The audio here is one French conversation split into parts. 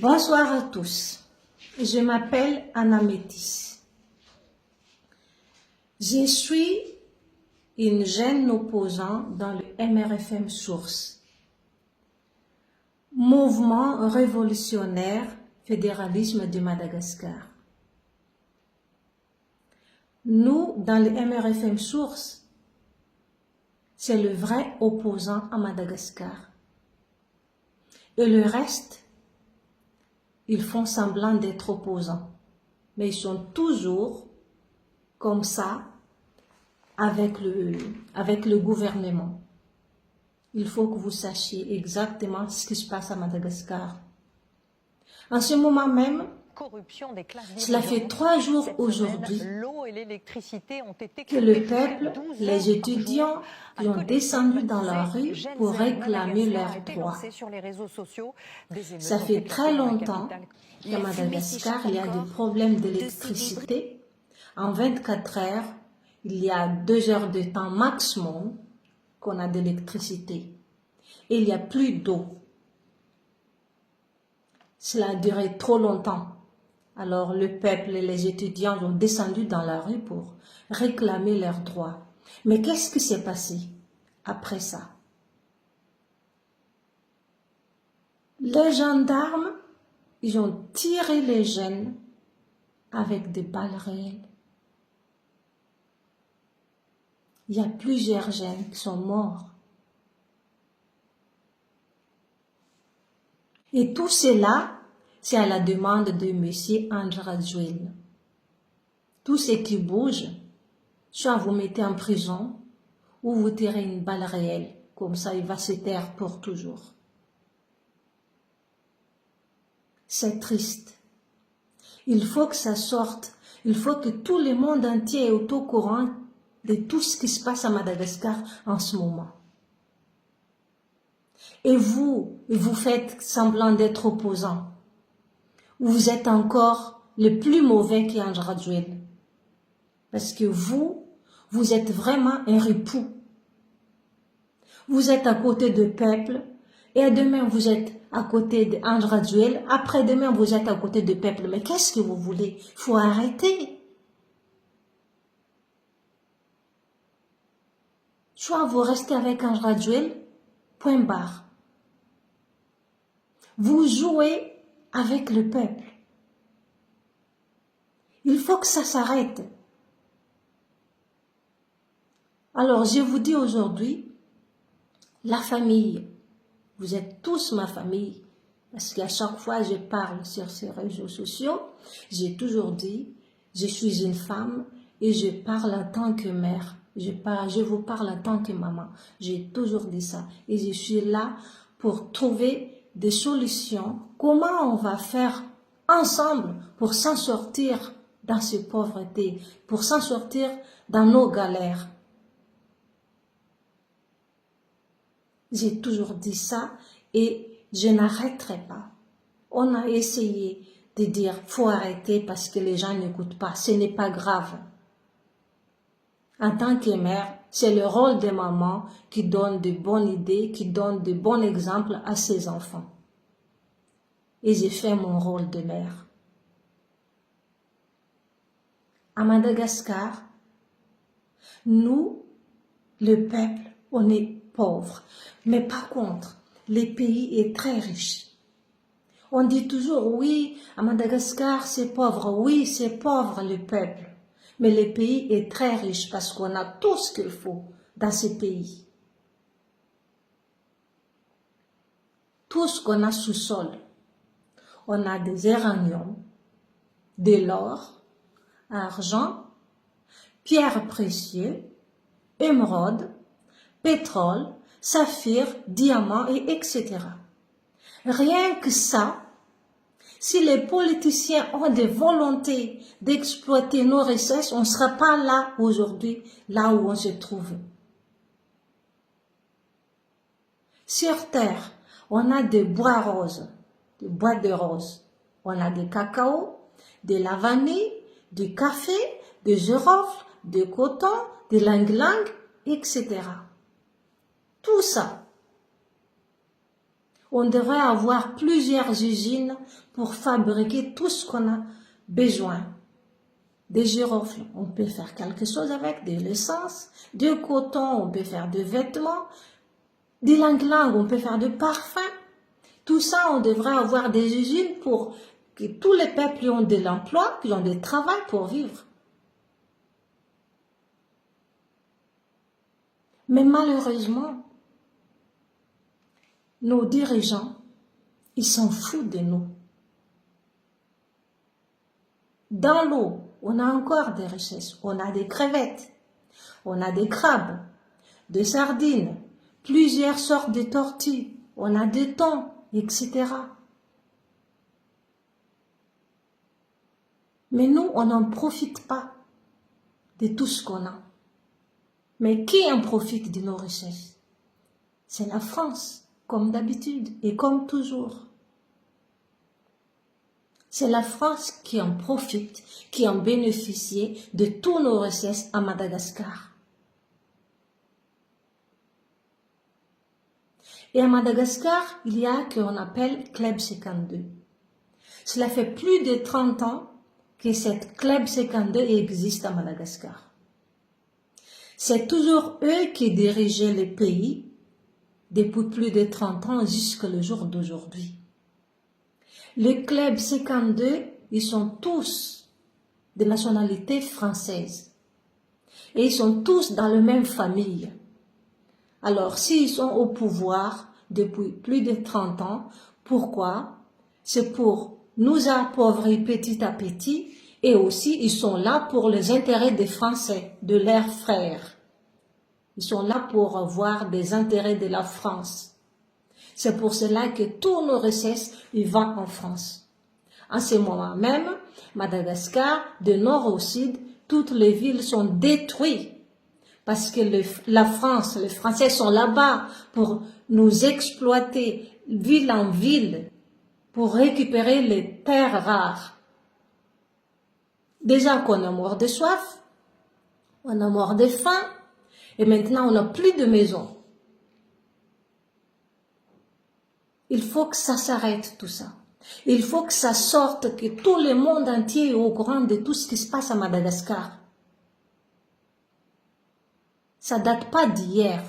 Bonsoir à tous, je m'appelle Anna Métis. Je suis une jeune opposante dans le MRFM Source, Mouvement révolutionnaire fédéralisme de Madagascar. Nous, dans le MRFM Source, c'est le vrai opposant à Madagascar. Et le reste, ils font semblant d'être opposants. Mais ils sont toujours comme ça avec le gouvernement. Il faut que vous sachiez exactement ce qui se passe à Madagascar. En ce moment même, cela fait 3 jours aujourd'hui que le peuple, les étudiants qui ont descendu dans la rue pour réclamer leurs droits. Ça fait très longtemps qu'à Madagascar, il y a des problèmes d'électricité. En 24 heures, il y a 2 heures de temps maximum qu'on a d'électricité. Et il n'y a plus d'eau. Cela a duré trop longtemps. Alors le peuple et les étudiants ont descendu dans la rue pour réclamer leurs droits. Mais qu'est-ce qui s'est passé après ça? Les gendarmes, ils ont tiré les jeunes avec des balles réelles. Il y a plusieurs jeunes qui sont morts. Et tout cela, c'est à la demande de M. Andradjouel. Tout ce qui bouge, soit vous mettez en prison, ou vous tirez une balle réelle. Comme ça, il va se taire pour toujours. C'est triste. Il faut que ça sorte. Il faut que tout le monde entier est au courant de tout ce qui se passe à Madagascar en ce moment. Et vous faites semblant d'être opposant. Vous êtes encore le plus mauvais qui Andradjouel. Parce que vous êtes vraiment un ripoux. Vous êtes à côté du peuple, et demain vous êtes à côté d'Andradjouel, après-demain vous êtes à côté du peuple. Mais qu'est-ce que vous voulez? Il faut arrêter. Soit vous restez avec Andradjouel, point barre. Vous jouez avec le peuple. Il faut que ça s'arrête. Alors, je vous dis aujourd'hui, la famille, vous êtes tous ma famille, parce qu'à chaque fois je parle sur ces réseaux sociaux, j'ai toujours dit, je suis une femme et je parle en tant que mère, je vous parle en tant que maman, j'ai toujours dit ça, et je suis là pour trouver des solutions, comment on va faire ensemble pour s'en sortir dans cette pauvreté, pour s'en sortir dans nos galères. J'ai toujours dit ça et je n'arrêterai pas. On a essayé de dire faut arrêter parce que les gens n'écoutent pas. Ce n'est pas grave. En tant que mère, c'est le rôle des mamans qui donne de bonnes idées, qui donne de bons exemples à ses enfants. Et j'ai fait mon rôle de mère. À Madagascar, nous, le peuple, on est pauvres. Mais par contre, le pays est très riche. On dit toujours, oui, à Madagascar, c'est pauvre. Oui, c'est pauvre le peuple. Mais le pays est très riche parce qu'on a tout ce qu'il faut dans ce pays. Tout ce qu'on a sous sol. On a des uraniums, de l'or, argent, pierres précieuses, émeraudes, pétrole, saphir, diamant, et etc. Rien que ça, si les politiciens ont des volontés d'exploiter nos richesses, on ne sera pas là aujourd'hui, là où on se trouve. Sur Terre, on a des bois roses, des bois de roses. On a des cacao, de la vanille, du café, des girofles, du coton, des lang-lang, etc. Tout ça. On devrait avoir plusieurs usines pour fabriquer tout ce qu'on a besoin. Des girofles, on peut faire quelque chose avec, de l'essence, du coton, on peut faire des vêtements, des langues, on peut faire du parfum. Tout ça, on devrait avoir des usines pour que tous les peuples ont de l'emploi, qui ont du travail pour vivre. Mais malheureusement, nos dirigeants, ils s'en foutent de nous. Dans l'eau, on a encore des richesses. On a des crevettes, on a des crabes, des sardines, plusieurs sortes de tortues, on a des thons, etc. Mais nous, on n'en profite pas de tout ce qu'on a. Mais qui en profite de nos richesses? C'est la France, comme d'habitude et comme toujours. C'est la France qui en profite, qui en bénéficie de tous nos richesses à Madagascar. Et à Madagascar, il y a ce qu'on appelle Club 52. Cela fait plus de 30 ans que cette Club 52 existe à Madagascar. C'est toujours eux qui dirigeaient le pays depuis plus de 30 ans jusqu'au jour d'aujourd'hui. Le Club 52, ils sont tous de nationalité française. Et ils sont tous dans la même famille. Alors, s'ils sont au pouvoir depuis plus de 30 ans, pourquoi? C'est pour nous appauvrir petit à petit et aussi ils sont là pour les intérêts des Français, de leurs frères. Ils sont là pour avoir des intérêts de la France. C'est pour cela que tous nos richesses, ils vont en France. En ce moment même, Madagascar, de nord au sud, toutes les villes sont détruites. Parce que la France, les Français sont là-bas pour nous exploiter ville en ville, pour récupérer les terres rares. Déjà qu'on a mort de soif, on a mort de faim, et maintenant on n'a plus de maison. Il faut que ça s'arrête tout ça. Il faut que ça sorte, que tout le monde entier est au courant de tout ce qui se passe à Madagascar. Ça date pas d'hier,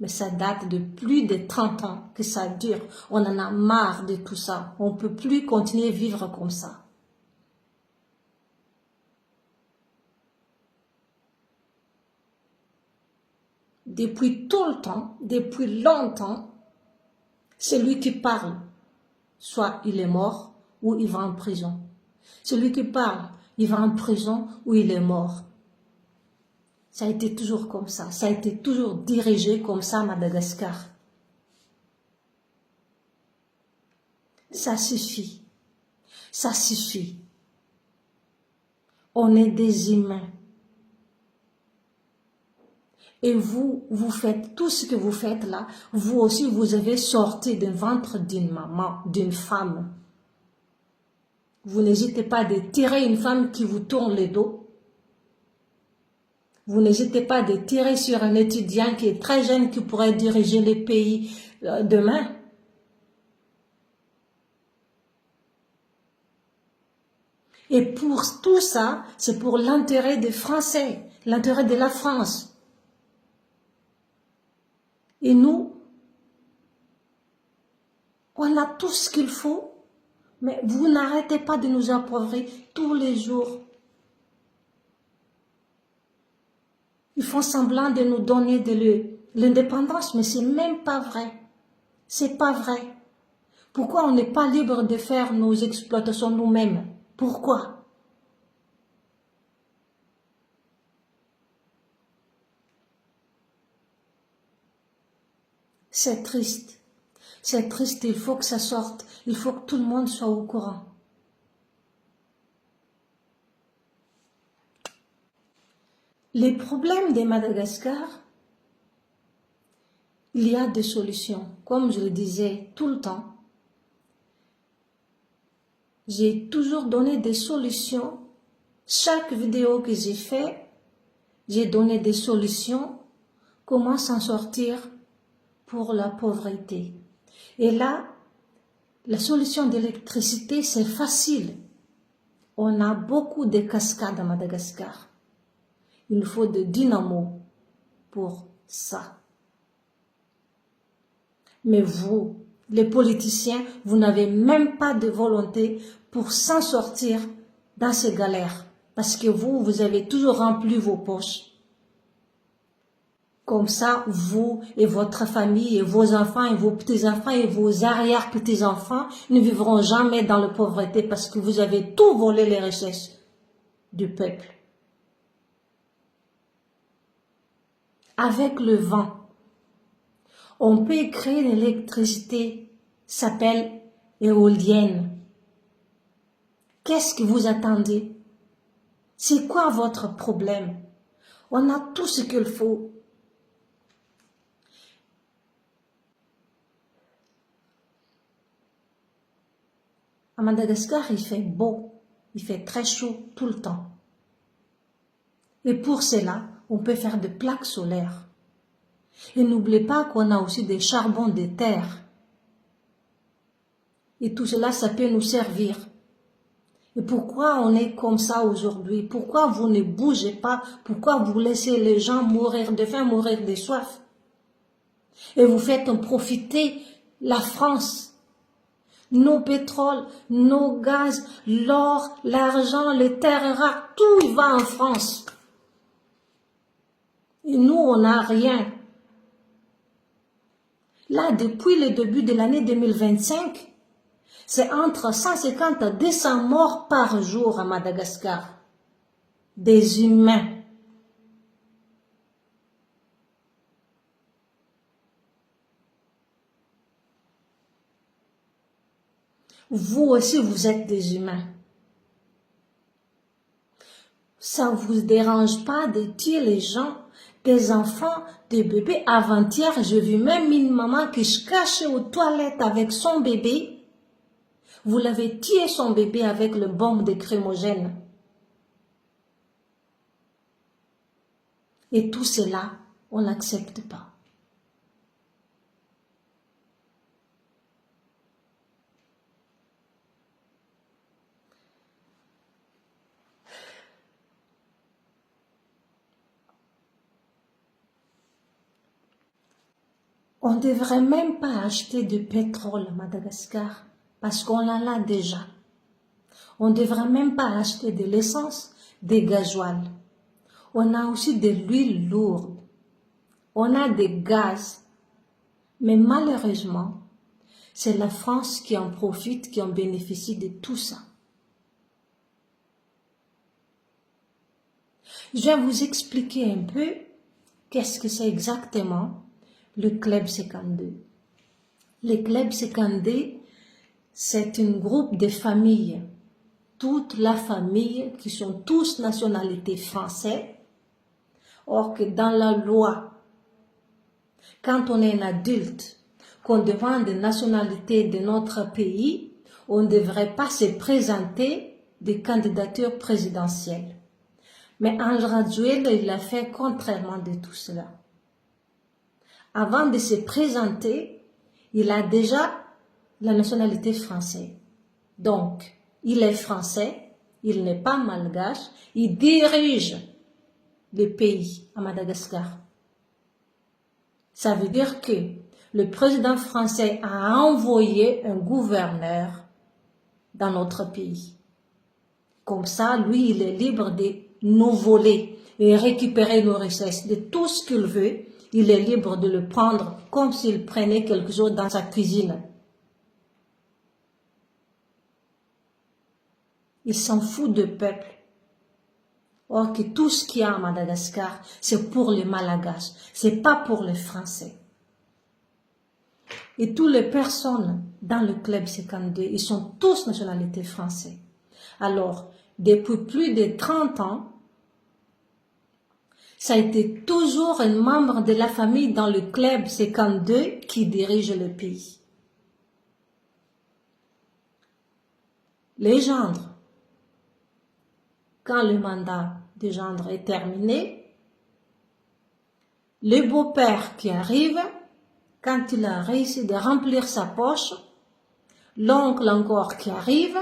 mais ça date de plus de 30 ans que ça dure. On en a marre de tout ça. On ne peut plus continuer à vivre comme ça. Depuis tout le temps, depuis longtemps, celui qui parle, soit il est mort ou il va en prison. Celui qui parle, il va en prison ou il est mort. Ça a été toujours comme ça. Ça a été toujours dirigé comme ça à Madagascar. Ça suffit. Ça suffit. On est des humains. Et vous, vous faites tout ce que vous faites là. Vous aussi, vous avez sorti du ventre d'une maman, d'une femme. Vous n'hésitez pas de tirer une femme qui vous tourne le dos. Vous n'hésitez pas de tirer sur un étudiant qui est très jeune, qui pourrait diriger le pays demain. Et pour tout ça, c'est pour l'intérêt des Français, l'intérêt de la France. Et nous, on a tout ce qu'il faut, mais vous n'arrêtez pas de nous appauvrir tous les jours. Ils font semblant de nous donner de l'indépendance, mais c'est même pas vrai. C'est pas vrai. Pourquoi on n'est pas libre de faire nos exploitations nous-mêmes? Pourquoi? C'est triste. C'est triste, il faut que ça sorte. Il faut que tout le monde soit au courant. Les problèmes de Madagascar, il y a des solutions. Comme je le disais tout le temps, j'ai toujours donné des solutions. Chaque vidéo que j'ai fait, j'ai donné des solutions. Comment s'en sortir pour la pauvreté. Et là, La solution d'électricité, c'est facile. On a beaucoup de cascades à Madagascar. Il faut de dynamo pour ça. Mais vous, les politiciens, vous n'avez même pas de volonté pour s'en sortir dans ces galères. Parce que vous avez toujours rempli vos poches. Comme ça, vous et votre famille et vos enfants et vos petits-enfants et vos arrière-petits-enfants ne vivront jamais dans la pauvreté parce que vous avez tout volé les richesses du peuple. Avec le vent, on peut créer une électricité, s'appelle éolienne. Qu'est-ce que vous attendez? C'est quoi votre problème? On a tout ce qu'il faut. À Madagascar, il fait beau, il fait très chaud tout le temps. Et pour cela, on peut faire des plaques solaires. Et n'oubliez pas qu'on a aussi des charbons de terre. Et tout cela, ça peut nous servir. Et pourquoi on est comme ça aujourd'hui? Pourquoi vous ne bougez pas? Pourquoi vous laissez les gens mourir de faim, mourir de soif? Et vous faites en profiter la France. Nos pétroles, nos gaz, l'or, l'argent, les terres rares, tout y va en France. Et nous, on n'a rien. Là, depuis le début de l'année 2025, c'est entre 150 et 200 morts par jour à Madagascar. Des humains. Vous aussi, vous êtes des humains. Ça ne vous dérange pas de tuer les gens, des enfants, des bébés? Avant-hier, j'ai vu même une maman qui se cachait aux toilettes avec son bébé. Vous l'avez tué son bébé avec le bombe de crémogène. Et tout cela, on n'accepte pas. On ne devrait même pas acheter de pétrole à Madagascar parce qu'on en a déjà. On ne devrait même pas acheter de l'essence, des gasoils. On a aussi de l'huile lourde. On a des gaz. Mais malheureusement, c'est la France qui en profite, qui en bénéficie de tout ça. Je vais vous expliquer un peu qu'est-ce que c'est exactement le Club 52. Le Club 52, c'est un groupe de familles, toute la famille qui sont tous nationalités françaises. Or que dans la loi, quand on est un adulte, qu'on demande la nationalité de notre pays, on ne devrait pas se présenter des candidatures présidentielles. Mais Ange Radjuel, il a fait contrairement de tout cela. Avant de se présenter, il a déjà la nationalité française. Donc, il est français, il n'est pas malgache, il dirige le pays à Madagascar. Ça veut dire que le président français a envoyé un gouverneur dans notre pays. Comme ça, lui, il est libre de nous voler et récupérer nos richesses. De tout ce qu'il veut, il est libre de le prendre comme s'il prenait quelque chose dans sa cuisine. Il s'en fout du peuple. Or que tout ce qu'il y a à Madagascar, c'est pour les Malagasy, c'est pas pour les Français. Et toutes les personnes dans le Club 52, ils sont tous nationalité française. Alors, depuis plus de 30 ans, ça a été toujours un membre de la famille dans le Club 52 qui dirige le pays. Les gendres, quand le mandat de gendre est terminé, le beau-père qui arrive, quand il a réussi de remplir sa poche, L'oncle encore qui arrive,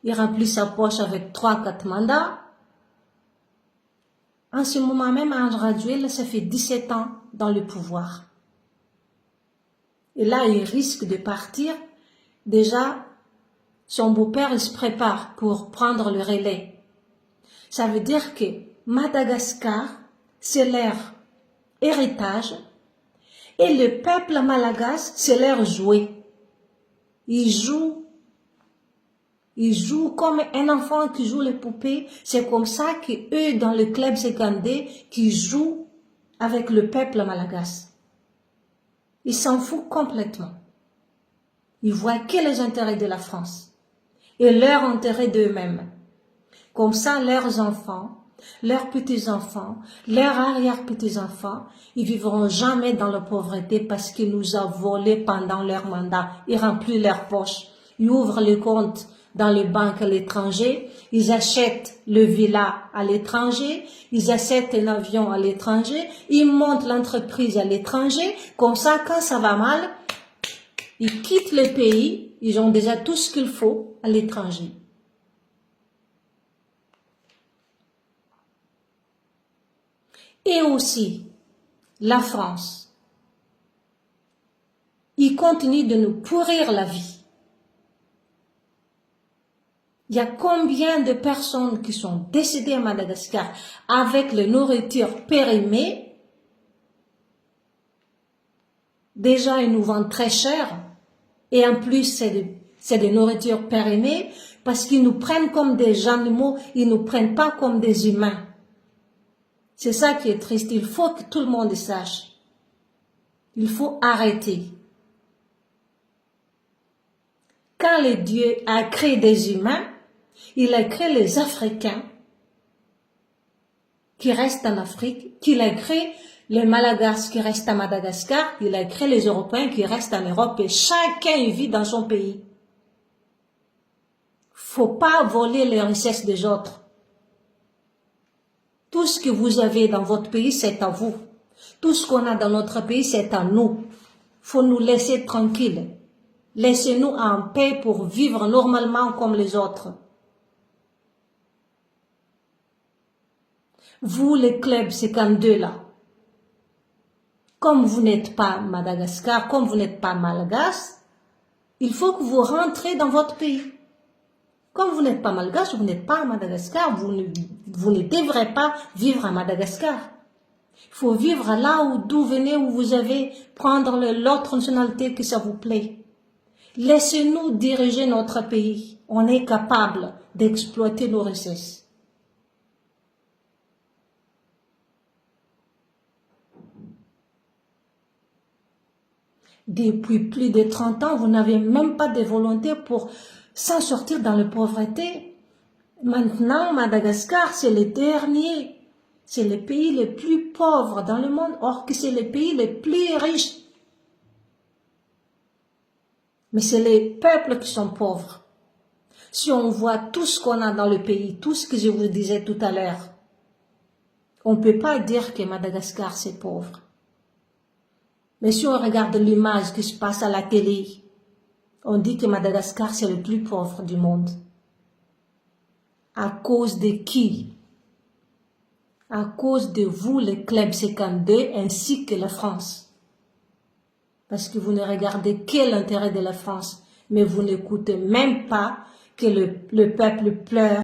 il remplit sa poche avec 3-4 mandats. En ce moment même, Ange Raduel, ça fait 17 ans dans le pouvoir. Et là, il risque de partir. Déjà, son beau-père, il se prépare pour prendre le relais. Ça veut dire que Madagascar, c'est leur héritage et le peuple malagasy, c'est leur jouet. Ils jouent comme un enfant qui joue les poupées. C'est comme ça qu'eux, dans le club 52, qui jouent avec le peuple malagasy. Ils s'en foutent complètement. Ils voient que les intérêts de la France et leurs intérêts d'eux-mêmes. Comme ça, leurs enfants, leurs petits-enfants, leurs arrière-petits-enfants, ils vivront jamais dans la pauvreté parce qu'ils nous ont volé pendant leur mandat. Ils remplissent leurs poches. Ils ouvrent les comptes dans les banques à l'étranger. Ils achètent le villa à l'étranger. Ils achètent un avion à l'étranger. Ils montent l'entreprise à l'étranger. Comme ça, quand ça va mal, ils quittent le pays. Ils ont déjà tout ce qu'il faut à l'étranger. Et aussi, la France, il continue de nous pourrir la vie. Il y a combien de personnes qui sont décédées à Madagascar avec la nourriture périmée? Déjà, ils nous vendent très cher. Et en plus, c'est des nourritures périmées parce qu'ils nous prennent comme des animaux, ils ne nous prennent pas comme des humains. C'est ça qui est triste. Il faut que tout le monde sache. Il faut arrêter. Quand le Dieu a créé des humains, il a créé les Africains qui restent en Afrique, qu'il a créé les Malagasy qui restent à Madagascar, il a créé les Européens qui restent en Europe et chacun vit dans son pays. Faut pas voler les richesses des autres. Tout ce que vous avez dans votre pays, c'est à vous. Tout ce qu'on a dans notre pays, c'est à nous. Faut nous laisser tranquilles. Laissez-nous en paix pour vivre normalement comme les autres. Vous, les clubs 52 là, comme vous n'êtes pas Madagascar, comme vous n'êtes pas malgache, il faut que vous rentrez dans votre pays. Comme vous n'êtes pas malgache, vous n'êtes pas à Madagascar, vous ne devrez pas vivre à Madagascar. Il faut vivre là d'où venez, où vous avez, prendre l'autre nationalité que ça vous plaît. Laissez-nous diriger notre pays. On est capable d'exploiter nos richesses. Depuis plus de 30 ans, vous n'avez même pas de volonté pour s'en sortir dans la pauvreté. Maintenant, Madagascar, c'est le dernier. C'est le pays le plus pauvre dans le monde, or que c'est le pays le plus riche. Mais c'est les peuples qui sont pauvres. Si on voit tout ce qu'on a dans le pays, tout ce que je vous disais tout à l'heure, on ne peut pas dire que Madagascar c'est pauvre. Mais si on regarde l'image qui se passe à la télé, on dit que Madagascar c'est le plus pauvre du monde. À cause de qui? À cause de vous, les clubs 52, ainsi que la France. Parce que vous ne regardez que l'intérêt de la France, mais vous n'écoutez même pas que le peuple pleure.